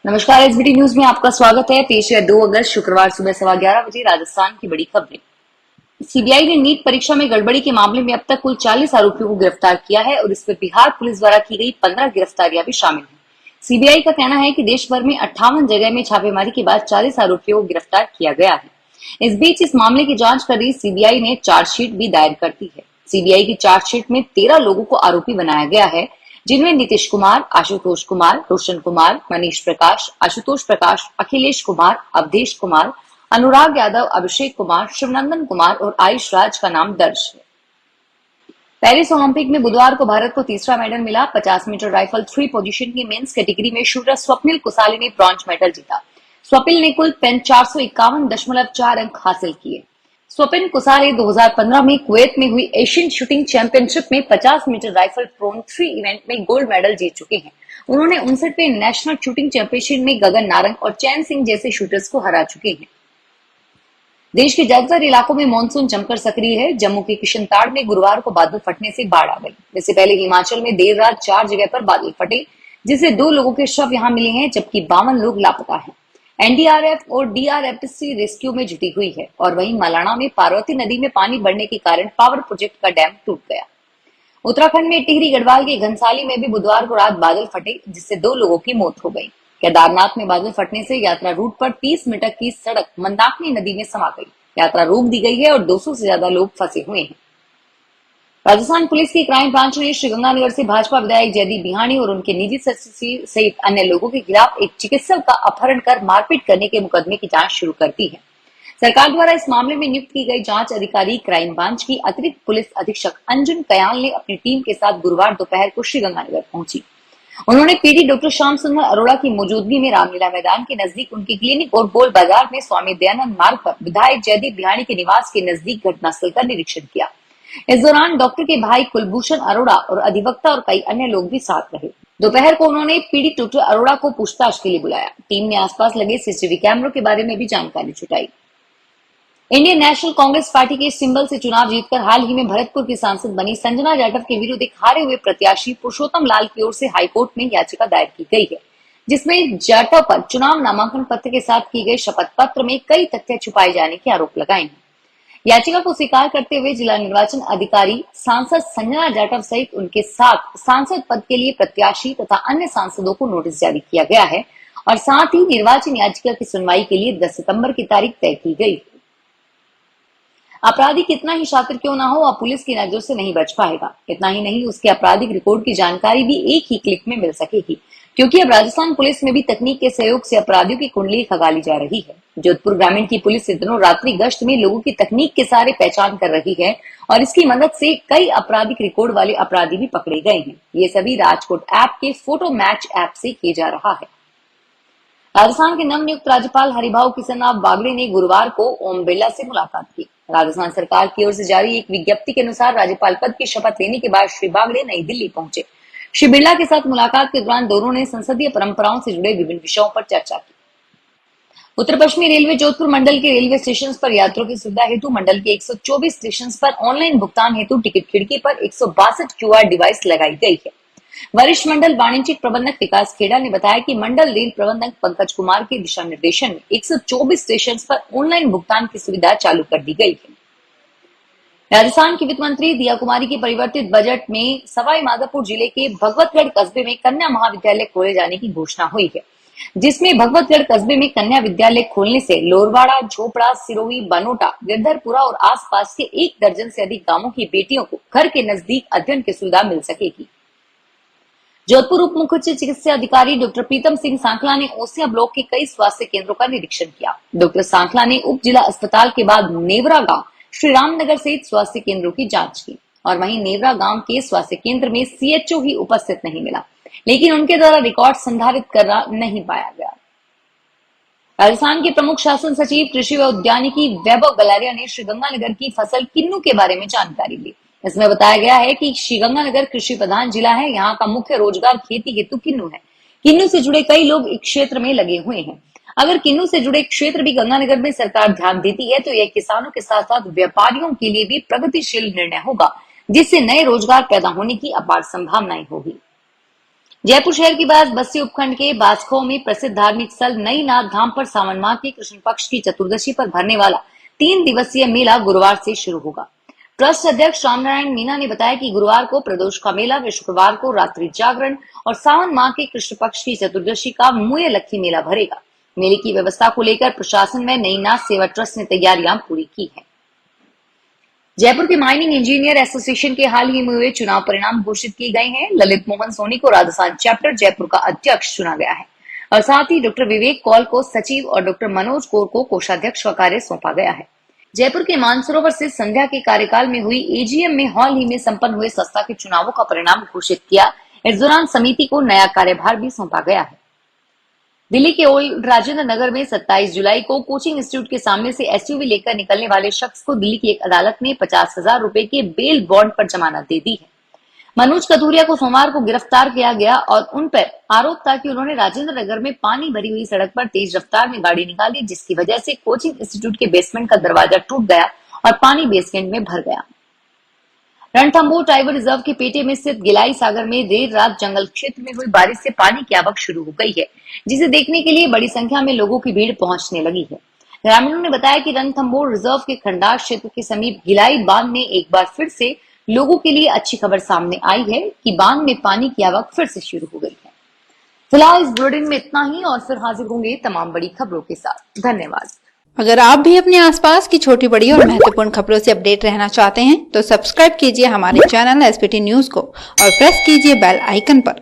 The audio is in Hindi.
नमस्कार। एसबीटी न्यूज में आपका स्वागत है। पेश है 2 अगस्त शुक्रवार सुबह 11:15 बजे राजस्थान की बड़ी खबरें। सीबीआई ने नीट परीक्षा में गड़बड़ी के मामले में अब तक कुल 40 आरोपियों को गिरफ्तार किया है और इसमें बिहार पुलिस द्वारा की गई 15 गिरफ्तारियां भी शामिल हैं। सीबीआई का कहना है कि देश भर में 58 जगह में छापेमारी के बाद 40 आरोपियों को गिरफ्तार किया गया है। इस बीच इस मामले की जांच कर रही सीबीआई ने चार्जशीट भी दायर कर दी है। सीबीआई की चार्जशीट में 13 लोगों को आरोपी बनाया गया है, जिनमें नीतीश कुमार, आशुतोष कुमार, रोशन कुमार, मनीष प्रकाश, आशुतोष प्रकाश, अखिलेश कुमार, अवधेश कुमार, अनुराग यादव, अभिषेक कुमार, शिवनंदन कुमार और आयुष राज का नाम दर्ज है। पेरिस ओलंपिक में बुधवार को भारत को तीसरा मेडल मिला। 50 मीटर राइफल 3 पोजीशन की मेंस कैटेगरी में शूटर स्वप्निल कुसाली ने ब्रॉन्ज मेडल जीता। स्वप्निल ने कुल 451.4 अंक हासिल किए। स्वप्निल कुसाली 2015 में कुवैत में हुई एशियन शूटिंग चैंपियनशिप में 50 मीटर राइफल प्रोन 3 इवेंट में गोल्ड मेडल जीत चुके हैं। उन्होंने 59वें नेशनल शूटिंग चैंपियनशिप में गगन नारंग और चैन सिंह जैसे शूटर्स को हरा चुके हैं। देश के ज्यादातर इलाकों में मानसून जमकर सक्रिय है। जम्मू के किशनताड़ में गुरुवार को बादल फटने से बाढ़ आ गई। इससे पहले हिमाचल में देर रात 4 जगह पर बादल फटे, जिससे 2 लोगों के शव यहां मिले हैं, जबकि 52 लोग लापता हैं। एनडीआरएफ और डीआरएफसी रेस्क्यू में जुटी हुई है और वहीं मलाना में पार्वती नदी में पानी बढ़ने के कारण पावर प्रोजेक्ट का डैम टूट गया। उत्तराखंड में टिहरी गढ़वाल के घनसाली में भी बुधवार को रात बादल फटे, जिससे 2 लोगों की मौत हो गई। केदारनाथ में बादल फटने से यात्रा रूट पर 30 मीटर की सड़क मंदाकिनी नदी में समा गई। यात्रा रोक दी गई है और 200 से ज्यादा लोग फंसे हुए हैं। राजस्थान पुलिस की क्राइम ब्रांच ने श्रीगंगानगर से भाजपा विधायक जयदीप बिहानी और उनके निजी सदस्य सहित अन्य लोगों के खिलाफ एक चिकित्सक का अपहरण कर मारपीट करने के मुकदमे की जांच शुरू कर दी है। सरकार द्वारा इस मामले में नियुक्त की गई जांच अधिकारी क्राइम ब्रांच की अतिरिक्त पुलिस अधीक्षक अंजुम कयाल ने अपनी टीम के साथ गुरुवार दोपहर को श्रीगंगानगर पहुंची। उन्होंने पीडी डॉक्टर श्याम सुंदर अरोड़ा की मौजूदगी में रामलीला मैदान के नजदीक उनकी क्लिनिक और बोल बाजार में स्वामी दयानंद मार्ग पर विधायक जयदीप बिहानी के निवास के नजदीक घटनास्थल का निरीक्षण किया। इस दौरान डॉक्टर के भाई कुलभूषण अरोड़ा और अधिवक्ता और कई अन्य लोग भी साथ रहे। दोपहर को उन्होंने पीड़ित डॉक्टर अरोड़ा को पूछताछ के लिए बुलाया। टीम ने आसपास लगे सीसीटीवी कैमरों के बारे में भी जानकारी जुटाई। इंडियन नेशनल कांग्रेस पार्टी के सिंबल से चुनाव जीतकर हाल ही में भरतपुर की सांसद बनी संजना जाटव के विरुद्ध एक हारे हुए प्रत्याशी पुरुषोत्तम लाल की ओर से हाईकोर्ट में याचिका दायर की गई है, जिसमें जाटव पर चुनाव नामांकन पत्र के साथ की गई शपथ पत्र में कई तथ्य छुपाए जाने के आरोप लगाए हैं। याचिका को स्वीकार करते हुए जिला निर्वाचन अधिकारी सांसद संजना जाटव सहित उनके साथ सांसद पद के लिए प्रत्याशी तथा अन्य सांसदों को नोटिस जारी किया गया है और साथ ही निर्वाचन याचिका की सुनवाई के लिए 10 सितंबर की तारीख तय की गई। अपराधी कितना ही शातिर क्यों ना हो, अब पुलिस की नजर से नहीं बच पाएगा। इतना ही नहीं, उसके आपराधिक रिकॉर्ड की जानकारी भी एक ही क्लिक में मिल सकेगी, क्योंकि अब राजस्थान पुलिस में भी तकनीक के सहयोग से अपराधियों की कुंडली खंगाली जा रही है। जोधपुर ग्रामीण की पुलिस दिनों रात्रि गश्त में लोगों की तकनीक के सहारे पहचान कर रही है और इसकी मदद से कई आपराधिक रिकॉर्ड वाले अपराधी भी पकड़े गए हैं। ये सभी राजकोट ऐप के फोटो मैच ऐप से किया जा रहा है। राजस्थान के नवनियुक्त राज्यपाल हरिभाऊ किशननाथ बागड़े ने गुरुवार को ओम बिरला से मुलाकात की। राजस्थान सरकार की ओर से जारी एक विज्ञप्ति के अनुसार राज्यपाल पद की शपथ लेने के बाद श्री बागड़े नई दिल्ली पहुंचे। श्री बिरला के साथ मुलाकात के दौरान दोनों ने संसदीय परंपराओं से जुड़े विभिन्न विषयों पर चर्चा की। उत्तर पश्चिमी रेलवे जोधपुर मंडल के रेलवे स्टेशन पर यात्रियों की सुविधा हेतु मंडल के 124 स्टेशन पर ऑनलाइन भुगतान हेतु टिकट खिड़की पर 162 क्यूआर डिवाइस लगाई गई है। वरिष्ठ मंडल वाणिज्यिक प्रबंधक विकास खेड़ा ने बताया कि मंडल रेल प्रबंधक पंकज कुमार के दिशा निर्देशन में 124 स्टेशन पर ऑनलाइन भुगतान की सुविधा चालू कर दी गई है। राजस्थान की वित्त मंत्री दिया कुमारी के परिवर्तित बजट में सवाई माधोपुर जिले के भगवतगढ़ कस्बे में कन्या महाविद्यालय खोले जाने की घोषणा हुई है, जिसमें भगवतगढ़ कस्बे में कन्या विद्यालय खोलने से लोरवाड़ा, झोपड़ा, सिरोही, बनोटा, गिरधरपुरा और आसपास के 1 दर्जन से अधिक गांवों की बेटियों को घर के नजदीक अध्ययन की सुविधा मिल सकेगी। जोधपुर उप मुख्य चिकित्सा अधिकारी डॉक्टर प्रीतम सिंह सांखला ने ओसिया ब्लॉक के कई स्वास्थ्य केंद्रों का निरीक्षण किया। डॉक्टर सांखला ने उप जिला अस्पताल के बाद नेवरा गांव, श्री रामनगर सहित स्वास्थ्य केंद्रों की जांच की और वहीं नेवरा गांव के स्वास्थ्य केंद्र में सीएचओ ही उपस्थित नहीं मिला, लेकिन उनके द्वारा रिकॉर्ड संधारित करना नहीं पाया गया। राजस्थान के प्रमुख शासन सचिव कृषि व उद्यानिकी वैभव गलारिया ने श्रीगंगानगर की फसल किन्नू के बारे में जानकारी ली। इसमें बताया गया है कि श्रीगंगानगर कृषि प्रधान जिला है। यहाँ का मुख्य रोजगार खेती हेतु किन्नू है। किन्नू से जुड़े कई लोग इस क्षेत्र में लगे हुए हैं। अगर किन्नू से जुड़े क्षेत्र भी गंगानगर में सरकार ध्यान देती है तो यह किसानों के साथ साथ व्यापारियों के लिए भी प्रगतिशील निर्णय होगा, जिससे नए रोजगार पैदा होने की अपार संभावनाएं होगी। जयपुर शहर के बाद बस्ती उपखंड के बासखो में प्रसिद्ध धार्मिक स्थल नई नाथ धाम पर सावन माह के कृष्ण पक्ष की चतुर्दशी पर भरने वाला 3 दिवसीय मेला गुरुवार से शुरू होगा। ट्रस्ट अध्यक्ष रामनारायण मीना ने बताया कि गुरुवार को प्रदोष का मेला व शुक्रवार को रात्रि जागरण और सावन माह के कृष्ण पक्ष की चतुर्दशी का मुए लक्खी मेला भरेगा। मेले की व्यवस्था को लेकर प्रशासन व नई नाथ सेवा ट्रस्ट ने तैयारियां पूरी की है। जयपुर के माइनिंग इंजीनियर एसोसिएशन के हाल ही में हुए चुनाव परिणाम घोषित किए गए हैं। ललित मोहन सोनी को राजस्थान चैप्टर जयपुर का अध्यक्ष चुना गया है और साथ ही डॉक्टर विवेक कौल को सचिव और डॉक्टर मनोज कौर को कोषाध्यक्ष का कार्य सौंपा गया है। जयपुर के मानसरोवर से संध्या के कार्यकाल में हुई एजीएम में हाल ही में संपन्न हुए संस्था के चुनावों का परिणाम घोषित किया। इस दौरान समिति को नया कार्यभार भी सौंपा गया है। दिल्ली के ओल्ड राजेंद्र नगर में 27 जुलाई को कोचिंग इंस्टीट्यूट के सामने से एसयूवी लेकर निकलने वाले शख्स को दिल्ली की एक अदालत ने 50,000 रुपए के बेल बॉन्ड पर जमानत दे दी है। मनोज कथुरिया को सोमवार को गिरफ्तार किया गया और उन पर आरोप था कि उन्होंने राजेंद्र नगर में पानी भरी हुई सड़क पर तेज रफ्तार में गाड़ी निकाली, जिसकी वजह से कोचिंग इंस्टीट्यूट के बेसमेंट का दरवाजा टूट गया और पानी बेसमेंट में भर गया। रणथंभौर टाइगर रिजर्व के पेटे में स्थित गिलाई सागर में देर रात जंगल क्षेत्र में हुई बारिश से पानी की आवक शुरू हो गई है, जिसे देखने के लिए बड़ी संख्या में लोगों की भीड़ पहुंचने लगी है। ग्रामीणों ने बताया कि रणथंभौर रिजर्व के खंडार क्षेत्र के समीप गिलाई बांध में एक बार फिर से लोगों के लिए अच्छी खबर सामने आई है कि बांध में पानी की आवक फिर से शुरू हो गई है। फिलहाल इस बुलेटिन में इतना ही और फिर हाजिर होंगे तमाम बड़ी खबरों के साथ। धन्यवाद। अगर आप भी अपने आसपास की छोटी बड़ी और महत्वपूर्ण खबरों से अपडेट रहना चाहते हैं तो सब्सक्राइब कीजिए हमारे चैनल एसपीटी न्यूज को और प्रेस कीजिए बेल आइकन पर।